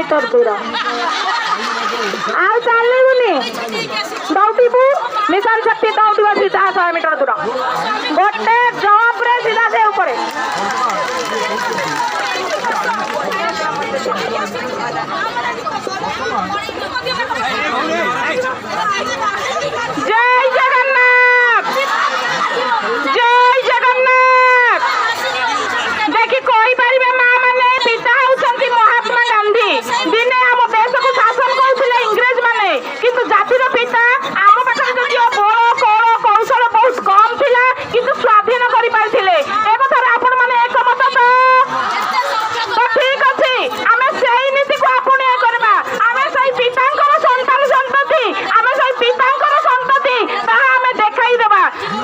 metre दूर ଆଉ ଚାଲିବୁନି ଦୌଡ଼ିବୁ mission ଶକ୍ତି ଦୌଡ଼ିବ ସିଧା 100 ମିଟର ଦୂର ଗୋଟେ ଜମ୍ପରେ ସିଧା ସେ ଉପରେ जय जगन्नाथ जय जगन्नाथ देखी कोई पारिबे मां माने पिता होउछंती महात्मा गांधी दिने हम देश को शासन करथिले इंग्रेज माने किंतु जातिर पिता आम पाखरे जदियो बड़ कौल कौशल बहुत कम थिला किंतु स्वाधीन करि पारथिले ए कथार आपण माने एकमत तो ठीक अछि आमे सेही नीति को आपणे करबा आमे सही पितांकर संतान संतति आमे सही पितांकर संतति ताहा आमे देखाई देबा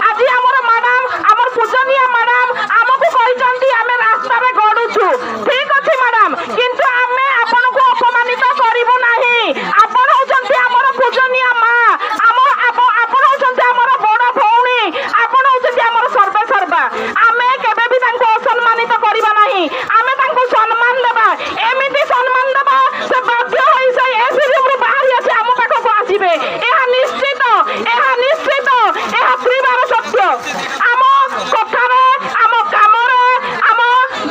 आज हमर मैडम हमर पूजनीय मैडम हमकु कहिसंती आमे रास्ता रे गडुछु ठीक अछि मैडम किंतु आमे आपन को अपमानित करिवो नाही आपन होचंती हमर पूजनीय मां हमर आपन होचंती हमर बड़ भौणी आपन होचंती हमर सर्वे सर्वा आमे केबे भी तांको असम्मानित करिबा नाही आमे तांको सम्मान देबा एमिति सम्मान देबा से बाध्य होई से एसी रूम रे बाहर अछि हम पाखो को आसीबे एहा निश्चित एहा परिवार सत्य आम कथारे आम कामरे आम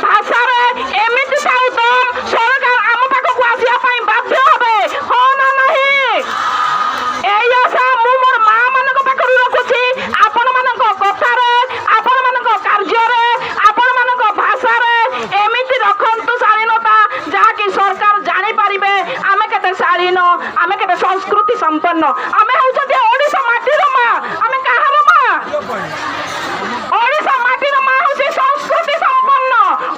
भाषारे एमिति थाउ तो सरकार आम पाखो को आसिया पई बाध्य होबे हो ना नाही एई आशा मु मोर मां मानक पाखरु रखुछि आपण मानक कथारे आपण मानक कार्यरे आपण मानक भाषारे एमिति रखंतु शालीनता जहा कि सरकार जानि पारिबे आमे केते शालीन आमे केते संस्कृति संपन्न आमे होउछथि ओडिसा माटीर मां आमे कहार मां ओडिसा माटीर मां होउछि संस्कृति संपन्न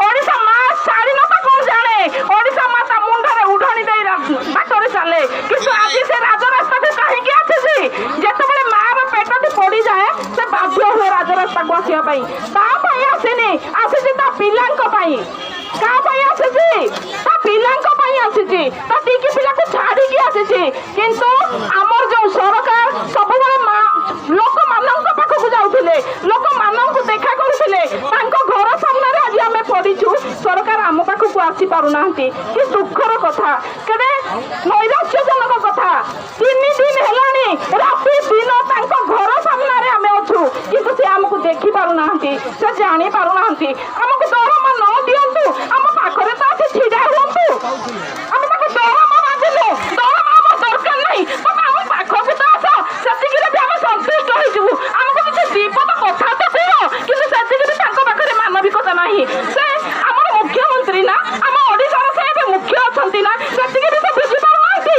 ओडिसा मां शालीनता कोन जाने ओडिसा माता मुंडरे उढणी देई बाटरे चले किंतु आज से राजरास्ता से काहे कि आछी जेतबेले मार पेट थी पड़ी जाए से बाध्य हुए राजरास्ता को आसिया पई ता पई आसीनी आसीछि ता पिलांक पई का पई आसीछि ता पिलांक पई आसीछि ता टीकी पिला को छाड़ी की आसीछि किंतु हमर जो सरकार सबले लोक मानक पाखो को जाउथिले लोक मानक को देखा करथिले तांको घर सामने रे आज हमें पड़ीछु सरकार हम पाखो को आसी पारु नांती कि दुखर कथा केडे नैराश्यजनक कथा 3 दिन हेलानी राति दिन तांको घर सामने रे हमें अछु किंतु से हमको देखि पारु नांती से जानि पारु नांती हमको दरमा न दियंतु हम पाखरे तो आसी छिडा हुंतु हम ताको दरमा माजिले दरमा हम दरकार नहीं तो हम पाखो के तो आसो सतिकी रे हम संतुष्ट होई जबु हमको किछ दीपत कथा तो दियो किंतु सतिकी रे तांको पाखरे मानविकता नाही से हमर मुख्यमंत्री ना हम ओडिसा रे से मुख्य अछंती ना सतिकी रे से बुझि पारु नांती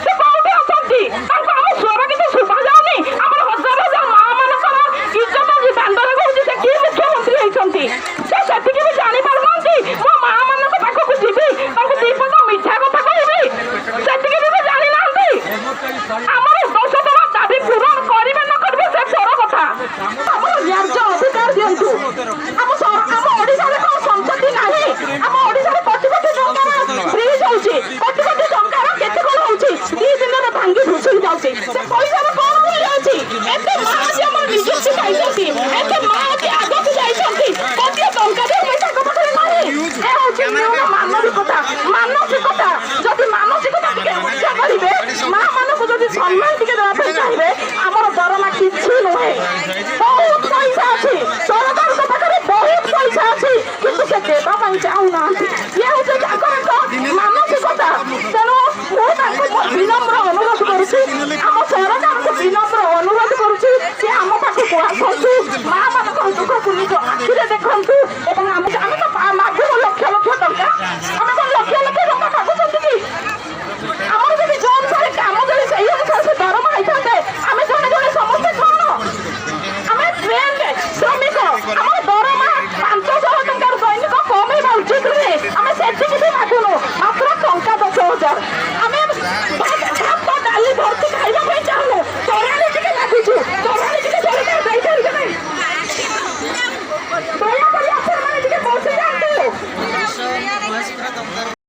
से कोठी अछंती तांको हम स्वर किछ सुभा जाउनी हमर हजार हजार मां मानकर इज्जत जी बांदर कहउची से की मुख्यमंत्री होइछंती से सतिकी भी जानि पारु नांती मो मां मानक पाखो को जिबी तांको दीपत मिठा कथा कहबी सतिकी भी जानि नांती हमर 10 बड़ा दाबी पूर्ण करिबे न करिबे से बड़ कथा हमर न्याय अधिकार दियंतु हम ओडिसा रे को संपत्ति नाही हम ओडिसा रे कोटी कोटी टंका फ्रीज होउची कोटी कोटी टंका रो केते कोन होउची 2 दिन रे भांगी भुसुई जाउची से पैसा रे कोन होई जाउची एते मां जे हमर निजुक्ति पाइछंती एते मां जे आगो को जाइछंती कोटी टंका दे पैसा को पाखरे नाही ए होउची मानसिकता जदि मानसिकता के उच्च करिवे मां मानको जदि सम्मान टिके देबा पई चाहिबे हमर दरमा किछि नहे बहुत पैसा अछि सरकार को पाखरे बहुत पैसा अछि किंतु से देबा पई चाहू ना ये होउची ताकर मानसिकता तेनो मु ताको विनम्र अनुरोध करूछी हम सरकार को विनम्र अनुरोध करूछी कि हम पाखो को आसंतु मां मानकर दुख को निज आखिरे देखंतु एवं